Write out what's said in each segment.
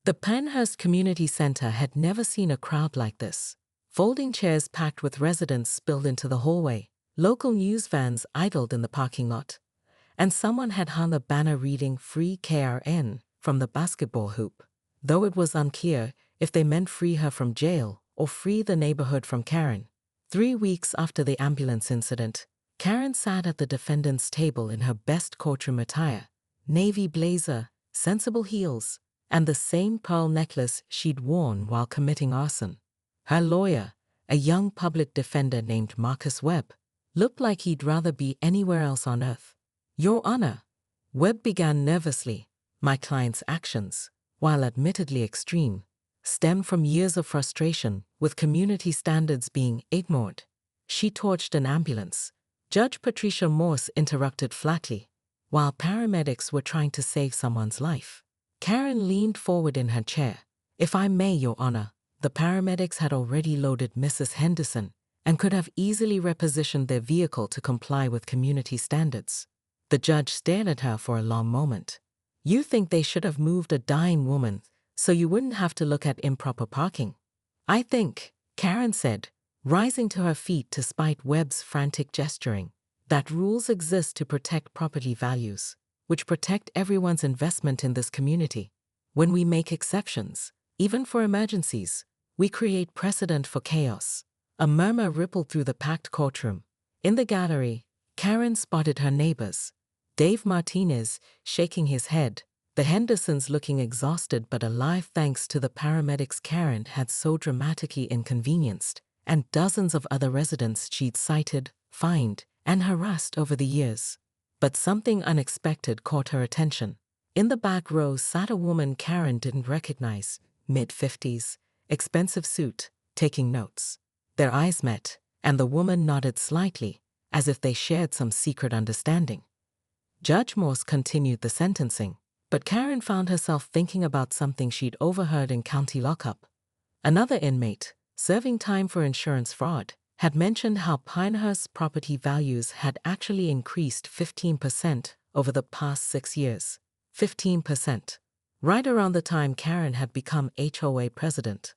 The Pinehurst Community Center had never seen a crowd like this. Folding chairs packed with residents spilled into the hallway, local news vans idled in the parking lot, and someone had hung a banner reading "Free KRN" from the basketball hoop, though it was unclear if they meant free her from jail or free the neighborhood from Karen. 3 weeks after the ambulance incident, Karen sat at the defendant's table in her best courtroom attire, navy blazer, sensible heels, and the same pearl necklace she'd worn while committing arson. Her lawyer, a young public defender named Marcus Webb, looked like he'd rather be anywhere else on earth. "Your Honor," Webb began nervously, "my client's actions, while admittedly extreme, stem from years of frustration with community standards being ignored. She torched an ambulance." Judge Patricia Morse interrupted flatly, while paramedics were trying to save someone's life. Karen leaned forward in her chair. "If I may, Your Honor," the paramedics had already loaded Mrs. Henderson and could have easily repositioned their vehicle to comply with community standards. The judge stared at her for a long moment. "You think they should have moved a dying woman so you wouldn't have to look at improper parking?" "I think," Karen said, rising to her feet despite Webb's frantic gesturing, "that rules exist to protect property values, which protect everyone's investment in this community. When we make exceptions, even for emergencies, we create precedent for chaos." A murmur rippled through the packed courtroom. In the gallery, Karen spotted her neighbors. Dave Martinez, shaking his head, the Hendersons looking exhausted but alive thanks to the paramedics Karen had so dramatically inconvenienced, and dozens of other residents she'd cited, fined, and harassed over the years. But something unexpected caught her attention. In the back row sat a woman Karen didn't recognize, mid-50s, expensive suit, taking notes. Their eyes met, and the woman nodded slightly, as if they shared some secret understanding. Judge Morse continued the sentencing, but Karen found herself thinking about something she'd overheard in county lockup. Another inmate, serving time for insurance fraud, had mentioned how Pinehurst's property values had actually increased 15% over the past 6 years. 15%. Right around the time Karen had become HOA president.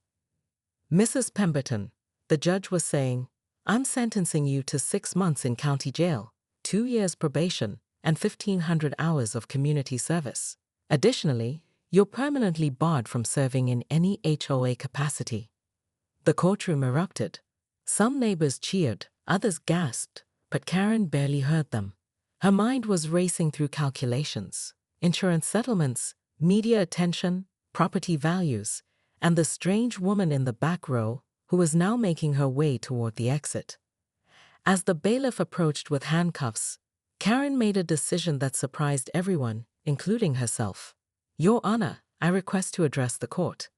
"Mrs. Pemberton," the judge was saying, "I'm sentencing you to 6 months in county jail, 2 years probation, and 1,500 hours of community service. Additionally, you're permanently barred from serving in any HOA capacity." The courtroom erupted. Some neighbors cheered, others gasped, but Karen barely heard them. Her mind was racing through calculations, insurance settlements, media attention, property values, and the strange woman in the back row who was now making her way toward the exit. As the bailiff approached with handcuffs, Karen made a decision that surprised everyone, including herself. "Your Honor, I request to address the court."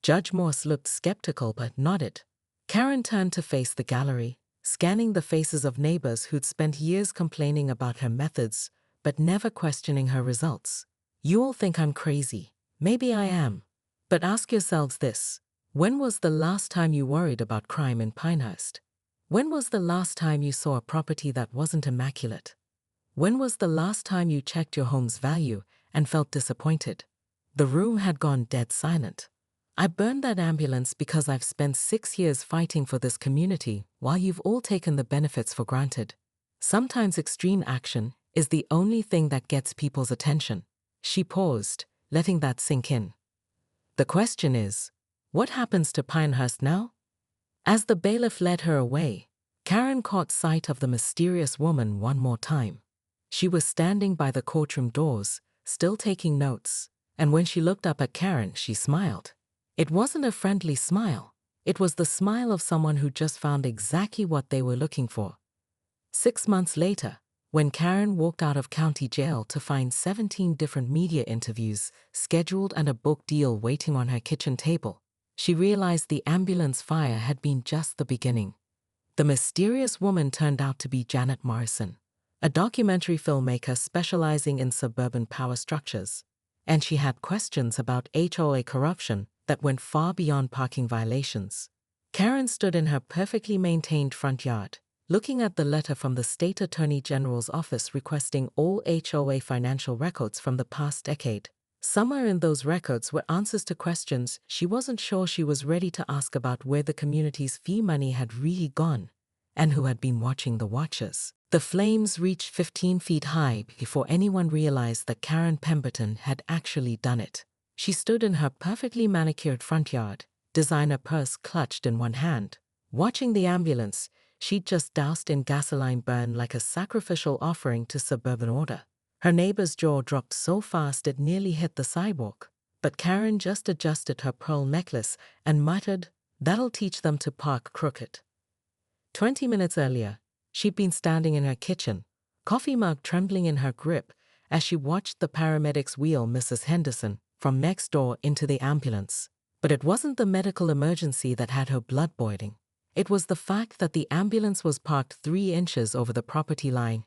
Judge Morse looked skeptical but nodded. Karen turned to face the gallery, scanning the faces of neighbors who'd spent years complaining about her methods but never questioning her results. "You all think I'm crazy. Maybe I am. But ask yourselves this. When was the last time you worried about crime in Pinehurst? When was the last time you saw a property that wasn't immaculate? When was the last time you checked your home's value and felt disappointed?" The room had gone dead silent. "I burned that ambulance because I've spent 6 years fighting for this community while you've all taken the benefits for granted. Sometimes extreme action is the only thing that gets people's attention." She paused, letting that sink in. "The question is, what happens to Pinehurst now?" As the bailiff led her away, Karen caught sight of the mysterious woman one more time. She was standing by the courtroom doors, still taking notes, and when she looked up at Karen, she smiled. It wasn't a friendly smile. It was the smile of someone who just found exactly what they were looking for. 6 months later, when Karen walked out of county jail to find 17 different media interviews scheduled and a book deal waiting on her kitchen table, she realized the ambulance fire had been just the beginning. The mysterious woman turned out to be Janet Morrison, a documentary filmmaker specializing in suburban power structures, and she had questions about HOA corruption that went far beyond parking violations. Karen stood in her perfectly maintained front yard, looking at the letter from the State Attorney General's office requesting all HOA financial records from the past decade. Somewhere in those records were answers to questions she wasn't sure she was ready to ask about where the community's fee money had really gone and who had been watching the watchers. The flames reached 15 feet high before anyone realized that Karen Pemberton had actually done it. She stood in her perfectly manicured front yard, designer purse clutched in one hand. Watching the ambulance, she'd just doused in gasoline burn like a sacrificial offering to suburban order. Her neighbor's jaw dropped so fast it nearly hit the sidewalk. But Karen just adjusted her pearl necklace and muttered, "That'll teach them to park crooked." 20 minutes earlier, she'd been standing in her kitchen, coffee mug trembling in her grip, as she watched the paramedics wheel Mrs. Henderson from next door into the ambulance. But it wasn't the medical emergency that had her blood boiling. It was the fact that the ambulance was parked 3 inches over the property line.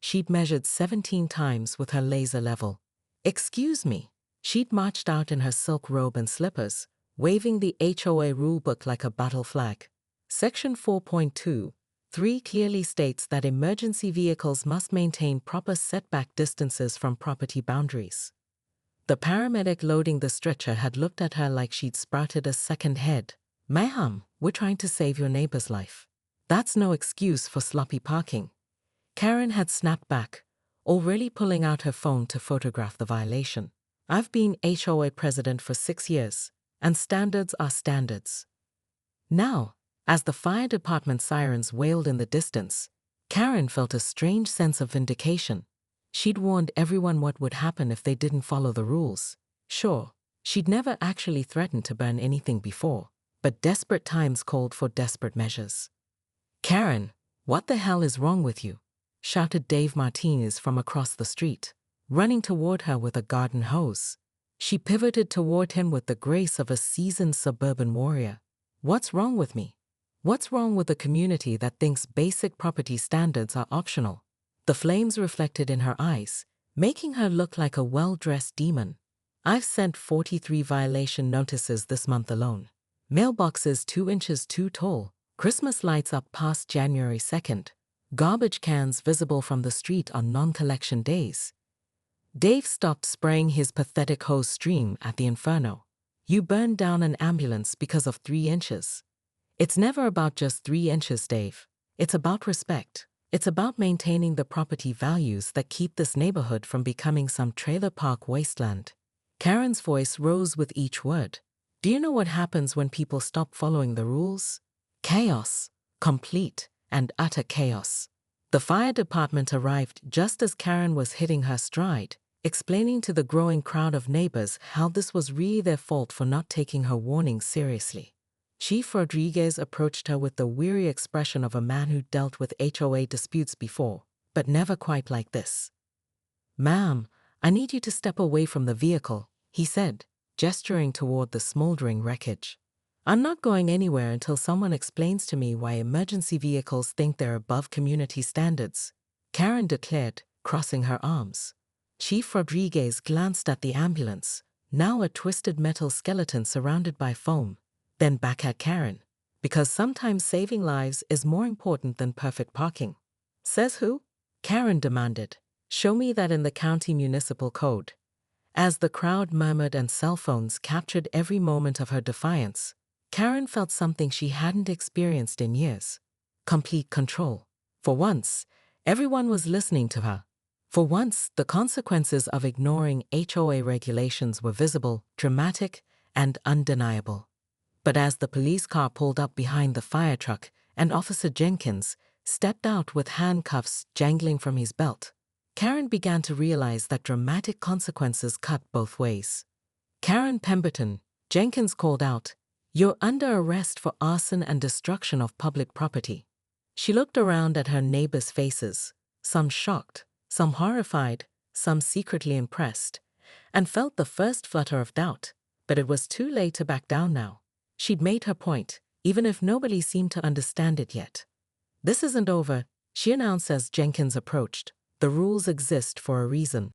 She'd measured 17 times with her laser level. "Excuse me." She'd marched out in her silk robe and slippers, waving the HOA rulebook like a battle flag. Section 4.2.3 clearly states that emergency vehicles must maintain proper setback distances from property boundaries. The paramedic loading the stretcher had looked at her like she'd sprouted a second head. "Ma'am, we're trying to save your neighbor's life. That's no excuse for sloppy parking." Karen had snapped back, already pulling out her phone to photograph the violation. "I've been HOA president for 6 years, and standards are standards." Now, as the fire department sirens wailed in the distance, Karen felt a strange sense of vindication. She'd warned everyone what would happen if they didn't follow the rules. Sure, she'd never actually threatened to burn anything before, but desperate times called for desperate measures. "Karen, what the hell is wrong with you?" shouted Dave Martinez from across the street, running toward her with a garden hose. She pivoted toward him with the grace of a seasoned suburban warrior. "What's wrong with me? What's wrong with a community that thinks basic property standards are optional?" The flames reflected in her eyes, making her look like a well-dressed demon. "I've sent 43 violation notices this month alone. Mailboxes 2 inches too tall, Christmas lights up past January 2nd, garbage cans visible from the street on non-collection days." Dave stopped spraying his pathetic hose stream at the inferno. "You burned down an ambulance because of 3 inches. It's never about just 3 inches, Dave. It's about respect. It's about maintaining the property values that keep this neighborhood from becoming some trailer park wasteland." Karen's voice rose with each word. "Do you know what happens when people stop following the rules? Chaos. Complete and utter chaos." The fire department arrived just as Karen was hitting her stride, explaining to the growing crowd of neighbors how this was really their fault for not taking her warnings seriously. Chief Rodriguez approached her with the weary expression of a man who dealt with HOA disputes before, but never quite like this. "Ma'am, I need you to step away from the vehicle," he said, gesturing toward the smoldering wreckage. "I'm not going anywhere until someone explains to me why emergency vehicles think they're above community standards," Karen declared, crossing her arms. Chief Rodriguez glanced at the ambulance, now a twisted metal skeleton surrounded by foam, then back at Karen. "Because sometimes saving lives is more important than perfect parking." "Says who?" Karen demanded. "Show me that in the county municipal code." As the crowd murmured and cell phones captured every moment of her defiance, Karen felt something she hadn't experienced in years: complete control. For once, everyone was listening to her. For once, the consequences of ignoring HOA regulations were visible, dramatic, and undeniable. But as the police car pulled up behind the fire truck and Officer Jenkins stepped out with handcuffs jangling from his belt, Karen began to realize that dramatic consequences cut both ways. "Karen Pemberton," Jenkins called out, "you're under arrest for arson and destruction of public property." She looked around at her neighbors' faces, some shocked, some horrified, some secretly impressed, and felt the first flutter of doubt, but it was too late to back down now. She'd made her point, even if nobody seemed to understand it yet. "This isn't over," she announced as Jenkins approached. "The rules exist for a reason."